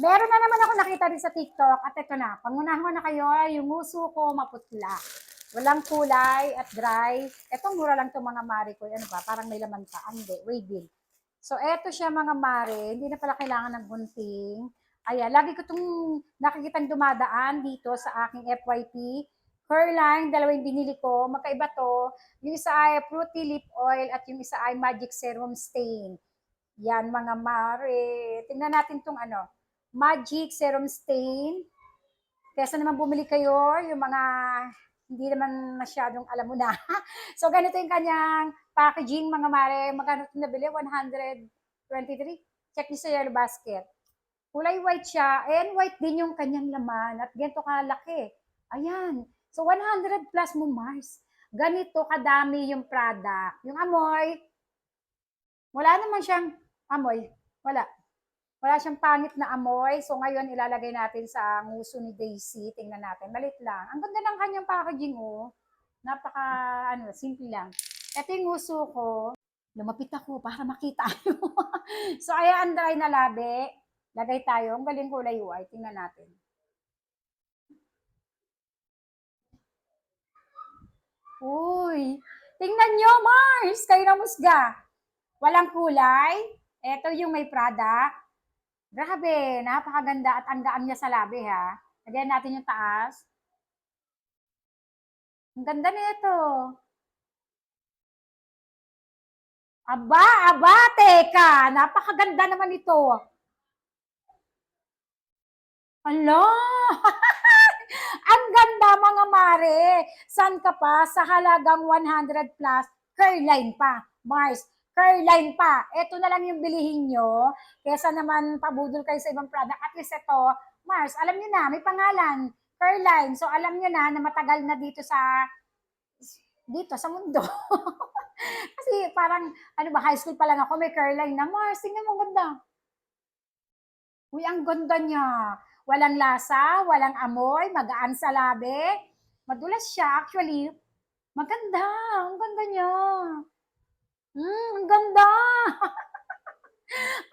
Meron na naman ako nakita rin sa TikTok at ito na, pangunahan na kayo, yung nguso ko maputla. Walang kulay at dry. Etong mura lang itong mga mare ko. Ano ba? Parang may laman pa. Hindi, waving. So, eto siya mga mare. Hindi na pala kailangan ng gunting. Ayan, lagi ko itong nakikitang dumadaan dito sa aking FYP. Curline, dalawa yung binili ko. Magkaiba to. Yung isa ay Fruity Lip Oil at yung isa ay Magic Serum Stain. Yan mga mare. Tingnan natin tong ano. Magic Serum Stain. Kesa naman bumili kayo, yung mga hindi naman masyadong alam mo na. So, ganito yung kanyang packaging, mga mare. Magkano ito nabili? 123. Check nyo sa yellow basket. Kulay white siya, and white din yung kanyang laman. At ganito kalaki. Ayan. So, 100 plus mo, Mars. Ganito kadami yung product. Yung amoy, wala naman siyang amoy. Wala. Wala siyang pangit na amoy. So, ngayon, ilalagay natin sa nguso ni Daisy. Tingnan natin. Malit lang. Ang ganda ng kanyang packaging, oh. Napaka, simple lang. Ito yung nguso ko. Lumapit ako para makita nyo. So, ayan, dry na labi. Lagay tayo. Ang galing kulay white. Tingnan natin. Uy, tingnan nyo, Mars. Kayo na musga. Walang kulay. Ito yung may product. Grabe, napakaganda at ang gaan niya sa labi ha. Lagyan natin yung taas. Ang ganda nito. Aba, aba, teka. Napakaganda naman ito. Ala! Ang ganda mga mare. San ka pa? Sa halagang 100 plus, curline pa. Mars, curline pa. Ito na lang yung bilihin nyo. Kesa naman pabudol kayo sa ibang product. At least ito, Mars, alam nyo na, may pangalan. Curline. So alam nyo na matagal na dito sa mundo. Kasi parang, ano ba, high school pa lang ako, may curline na. Mars, tingnan mo, ganda. Uy, ang ganda niya. Walang lasa, walang amoy, magaan sa labi. Madulas siya, actually. Maganda, ang ganda niya. Ang ganda.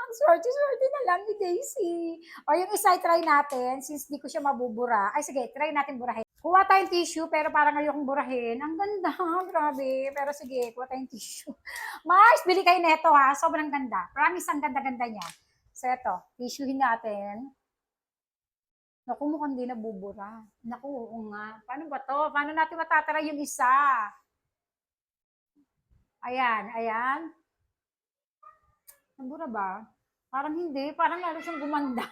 Ang swerte-swerte na lang ni Daisy. O yung isa, try natin, since di ko siya mabubura. Ay, sige, try natin burahin. Kuha tayong tissue, pero parang ayokong burahin. Ang ganda, grabe. Pero sige, kuha tayong tissue. Mars, bili kayo neto ha. Sobrang ganda. Promise, ang ganda-ganda niya. So, eto, tissuehin natin. Naku, mukhang di nabubura. Naku, oo nga. Paano ba to? Paano natin matatara yung isa? Ayan, ayan. Nabura ba? Parang hindi. Parang lalo siyang gumanda.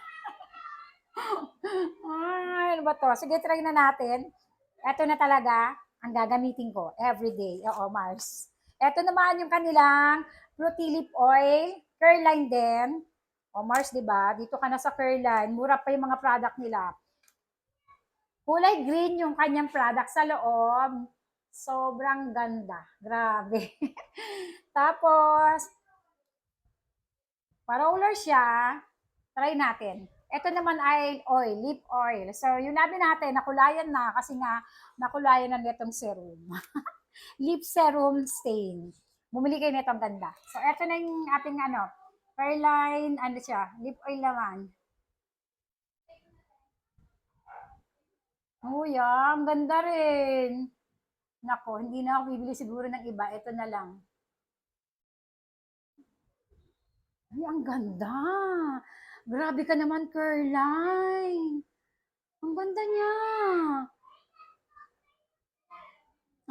Ay, ano ba to? Sige, try na natin. Ito na talaga ang gagamitin ko everyday. Oo, Mars. Ito naman yung kanilang Fruity Lip Oil. Curline din. O, Mars, di ba? Dito ka na sa Curline. Mura pa yung mga product nila. Kulay green yung kanyang product sa loob. Sobrang ganda. Grabe. Tapos, pa-roller siya. Try natin. Ito naman ay oil, lip oil. So, yung labi natin, nakulayan na kasi nga nakulayan na nitong serum. Lip serum stain. Bumili kayo nito, ang ganda. So, ito na yung ating Caroline, ano siya, lip oil naman. Oh, yeah, ang ganda rin. Nako, hindi na ako bibili siguro ng iba. Ito na lang. Ay, ang ganda. Grabe ka naman, Caroline. Ang ganda niya.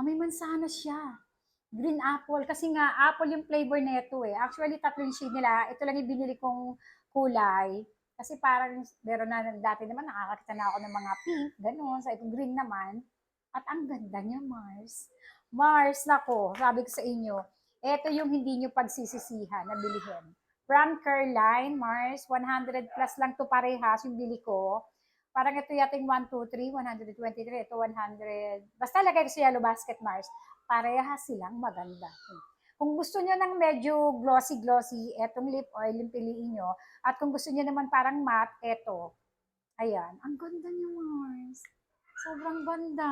May mansana siya. Green apple. Kasi nga, apple yung flavor nito eh. Actually, tatlong shade nila. Ito lang yung binili kong kulay. Kasi parang, meron na dati naman, nakakakita na ako ng mga pink, ganun. So, itong green naman. At ang ganda niya, Mars. Mars, nako, sabi ko sa inyo, ito yung hindi nyo pagsisisihan na bilihin. From Caroline, Mars, 100 plus lang to parehas yung bili ko. Parang ito yating 1, 2, 3, 123, ito 100. Basta lagay ko sa yellow basket, Mars. Parehas silang maganda. Kung gusto niyo ng medyo glossy-glossy, etong lip oil yung piliin nyo. At kung gusto niyo naman parang matte, eto. Ayan. Ang ganda niya, Mars. Sobrang ganda.